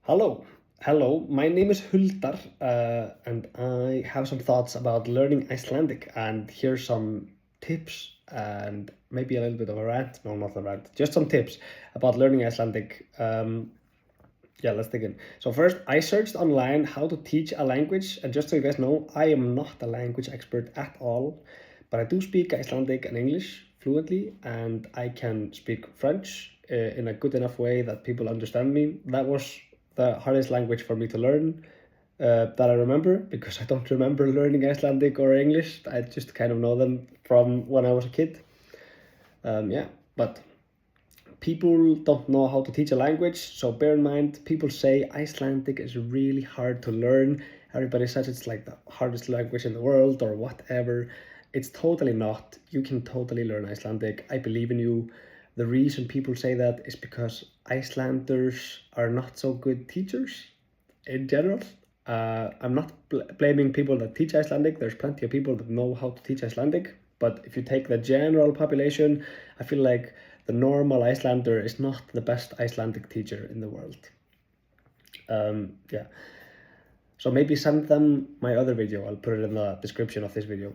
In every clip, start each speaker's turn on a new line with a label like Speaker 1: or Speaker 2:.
Speaker 1: Hello, my name is Huldar, and I have some thoughts about learning Icelandic, and here's some tips and maybe a little bit of a rant. No, not a rant, just some tips about learning Icelandic. Yeah, let's dig in. So first, I searched online how to teach a language, and just so you guys know, I am not a language expert at all, but I do speak Icelandic and English fluently, and I can speak French in a good enough way that people understand me. That was the hardest language for me to learn that I remember, because I don't remember learning Icelandic or English. I just kind of know them from when I was a kid. Yeah, but people don't know how to teach a language, so bear in mind, people say Icelandic is really hard to learn. Everybody says it's like the hardest language in the world or whatever. It's totally not. You can totally learn Icelandic. I believe in you. The reason people say that is because Icelanders are not so good teachers in general. I'm not blaming people that teach Icelandic. There's plenty of people that know how to teach Icelandic. But if you take the general population, I feel like the normal Icelander is not the best Icelandic teacher in the world. Yeah. So maybe send them my other video. I'll put it in the description of this video.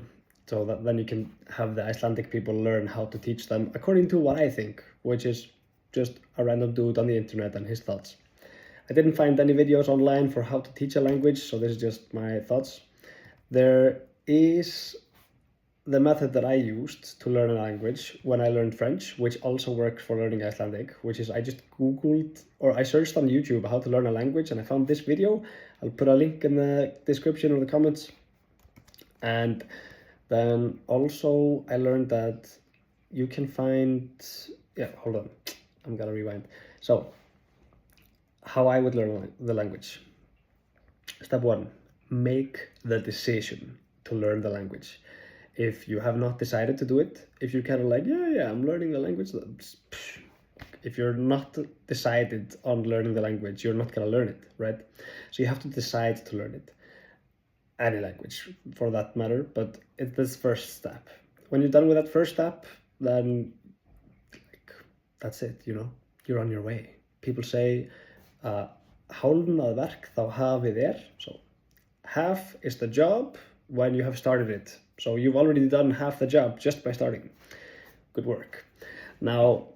Speaker 1: So that then you can have the Icelandic people learn how to teach them according to what I think, which is just a random dude on the internet and his thoughts. I didn't find any videos online for how to teach a language, so this is just my thoughts. There is the method that I used to learn a language when I learned French, which also works for learning Icelandic, which is I just Googled or I searched on YouTube how to learn a language, and I found this video. I'll put a link in the description or the comments. And then also I learned that you can find, yeah, hold on, I'm gonna rewind. So how I would learn the language. Step one, make the decision to learn the language. If you have not decided to do it, if you're kind of like, yeah, I'm learning the language, if you're not decided on learning the language, you're not gonna learn it, right? So you have to decide to learn it. Any language for that matter, but it's this first step. When you're done with that first step, then that's it, you're on your way. People say, hálfnað verk þá hafið so half is the job when you have started it. So you've already done half the job just by starting. Good work. Now,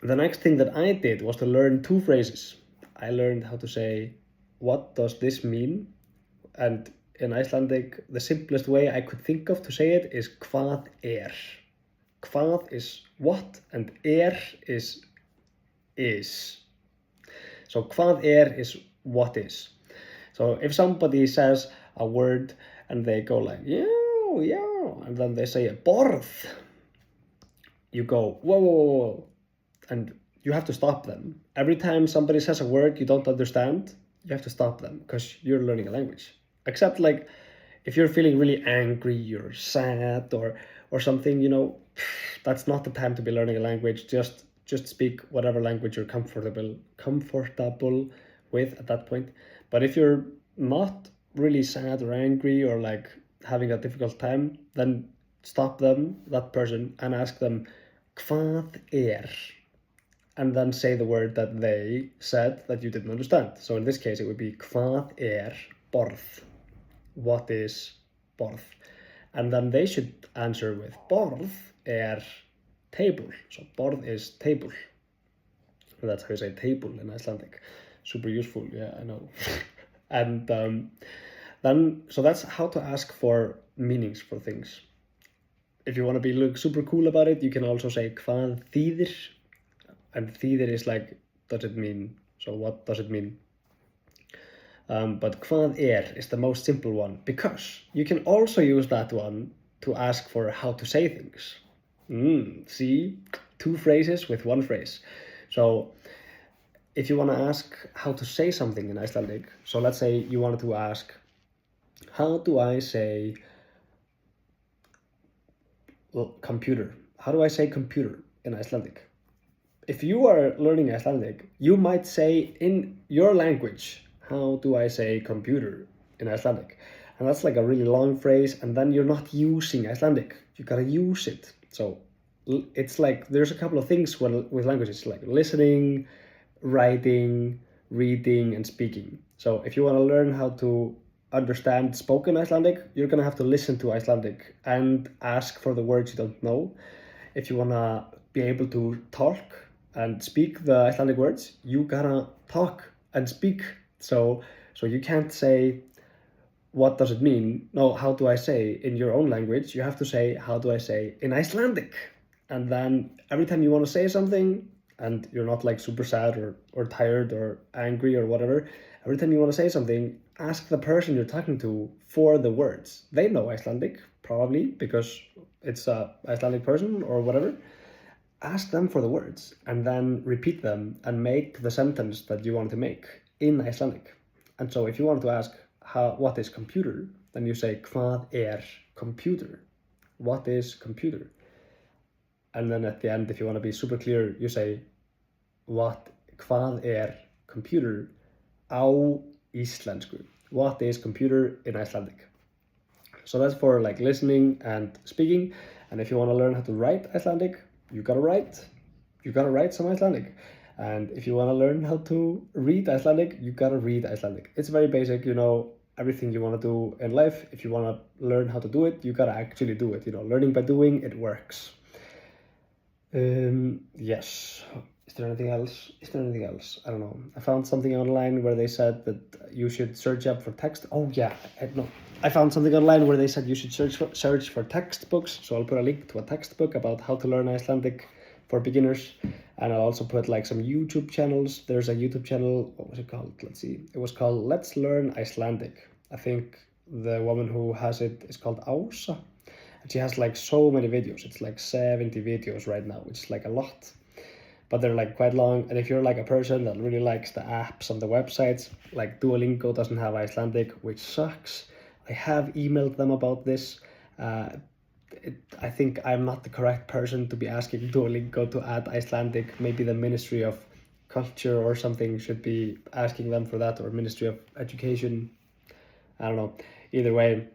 Speaker 1: the next thing that I did was to learn two phrases. I learned how to say, what does this mean? And in Icelandic, the simplest way I could think of to say it is hvað Hvað is what, and is. So hvað is what is. So if somebody says a word and they go like, yeah, and then they say a borð, you go, whoa, and you have to stop them. Every time somebody says a word you don't understand, you have to stop them because you're learning a language. Except like if you're feeling really angry or sad or something, that's not the time to be learning a language. Just speak whatever language you're comfortable with at that point. But if you're not really sad or angry or like having a difficult time, then stop that person, and ask them, hvað and then say the word that they said that you didn't understand. So in this case, it would be hvað borð? What is borð? And then they should answer with borð table. So borð is table. That's how you say table in Icelandic. Super useful, yeah, I know. And then, so that's how to ask for meanings for things. If you want to look super cool about it, you can also say hvað þýðir, and þýðir is like, does it mean? So what does it mean? But hvað is the most simple one, because you can also use that one to ask for how to say things. See, two phrases with one phrase. So if you want to ask how to say something in Icelandic, so let's say you wanted to ask, how do I say computer? How do I say computer in Icelandic? If you are learning Icelandic, you might say in your language, how do I say computer in Icelandic? And that's like a really long phrase, and then you're not using Icelandic. You gotta use it. So it's like there's a couple of things with languages, like listening, writing, reading and speaking. So if you want to learn how to understand spoken Icelandic, you're gonna have to listen to Icelandic and ask for the words you don't know. If you wanna be able to talk and speak the Icelandic words, you gotta talk and speak. So you can't say, what does it mean? No, how do I say in your own language? You have to say, how do I say in Icelandic? And then every time you want to say something and you're not like super sad or tired or angry or whatever, every time you want to say something, ask the person you're talking to for the words. They know Icelandic, probably, because it's a Icelandic person or whatever. Ask them for the words and then repeat them and make the sentence that you want to make in Icelandic. And so if you want to ask, what is computer? Then you say, hvað computer? What is computer? And then at the end, if you want to be super clear, you say, hvað computer á íslensku? What is computer in Icelandic? So that's for like listening and speaking. And if you want to learn how to write Icelandic, you gotta write some Icelandic. And if you want to learn how to read Icelandic, you gotta read Icelandic. It's very basic, everything you want to do in life. If you want to learn how to do it, you gotta actually do it. Learning by doing, it works. Yes. Is there anything else? I don't know. I found something online where they said that you should search up for text. Oh yeah, I found something online where they said you should search for textbooks. So I'll put a link to a textbook about how to learn Icelandic for beginners. And I'll also put like some YouTube channels. There's a YouTube channel, what was it called? Let's see. It was called Let's Learn Icelandic. I think the woman who has it is called Ása. And she has like so many videos. It's like 70 videos right now, which is like a lot. But they're like quite long. And if you're like a person that really likes the apps and the websites, like Duolingo doesn't have Icelandic, which sucks. I have emailed them about this. I think I'm not the correct person to be asking Duolingo to add Icelandic. Maybe the Ministry of Culture or something should be asking them for that, or Ministry of Education. I don't know. Either way,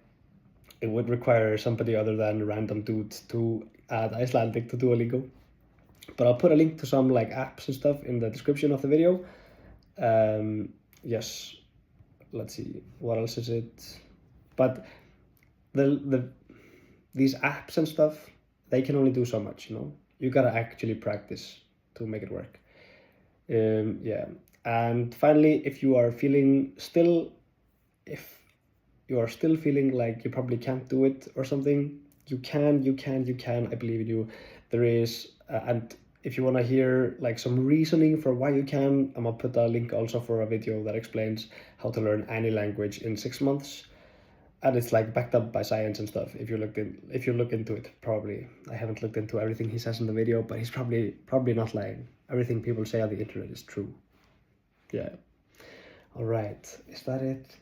Speaker 1: it would require somebody other than random dudes to add Icelandic to Duolingo. But I'll put a link to some like apps and stuff in the description of the video. Yes. Let's see. What else is it? But these apps and stuff, they can only do so much, You gotta actually practice to make it work. Yeah. And finally, if you are still feeling like you probably can't do it or something, you can, I believe in you. There is, and if you want to hear like some reasoning for why you can, I'm gonna put a link also for a video that explains how to learn any language in 6 months. And it's like backed up by science and stuff. If you look into it, probably. I haven't looked into everything he says in the video, but he's probably not lying. Everything people say on the internet is true. Yeah. All right. Is that it?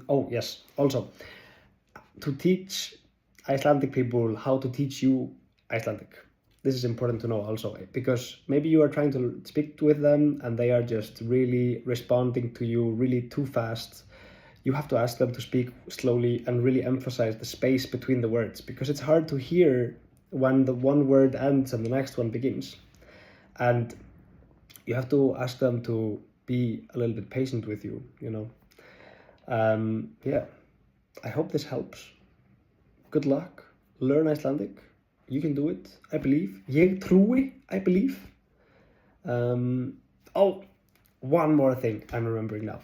Speaker 1: Oh yes. Also, to teach Icelandic people how to teach you Icelandic. This is important to know also, because maybe you are trying to speak with them and they are just really responding to you really too fast. You have to ask them to speak slowly and really emphasize the space between the words, because it's hard to hear when the one word ends and the next one begins. And you have to ask them to be a little bit patient with you, Yeah, I hope this helps. Good luck. Learn Icelandic. You can do it, I believe. Ég trúi, I believe. Oh, one more thing I'm remembering now.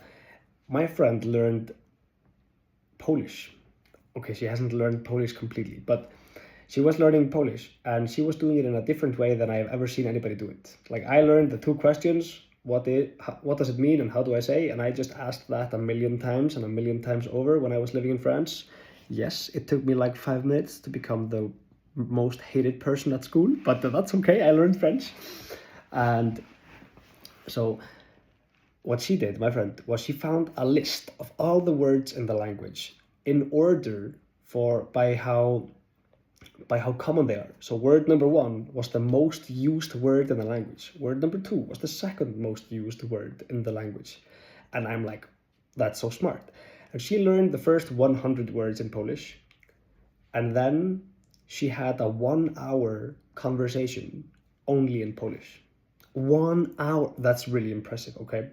Speaker 1: My friend learned Polish. Okay, she hasn't learned Polish completely, but she was learning Polish, and she was doing it in a different way than I've ever seen anybody do it. Like, I learned the 2 questions, what does it mean and how do I say? And I just asked that a million times and a million times over when I was living in France. Yes, it took me like 5 minutes to become the most hated person at school, but that's okay. I learned French. And so what she did, my friend, was she found a list of all the words in the language in order by how common they are. So word number 1 was the most used word in the language. Word number 2 was the second most used word in the language. And I'm like, that's so smart. And she learned the first 100 words in Polish, and then she had a 1-hour conversation only in Polish. 1 hour. That's really impressive. Okay,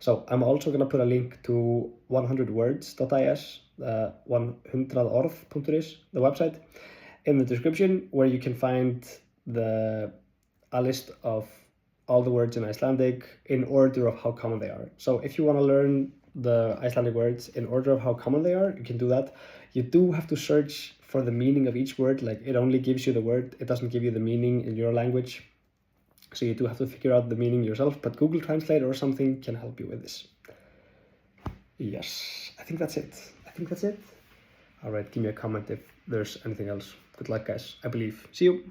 Speaker 1: so I'm also gonna put a link to 100words.is, 100orð.is, the website, in the description, where you can find a list of all the words in Icelandic in order of how common they are. So if you want to learn the Icelandic words in order of how common they are, you can do that. You do have to search for the meaning of each word. Like, it only gives you the word, it doesn't give you the meaning in your language. So you do have to figure out the meaning yourself, but Google Translate or something can help you with this. Yes, I think that's it. All right, give me a comment if there's anything else. Good luck, guys. I believe. See you.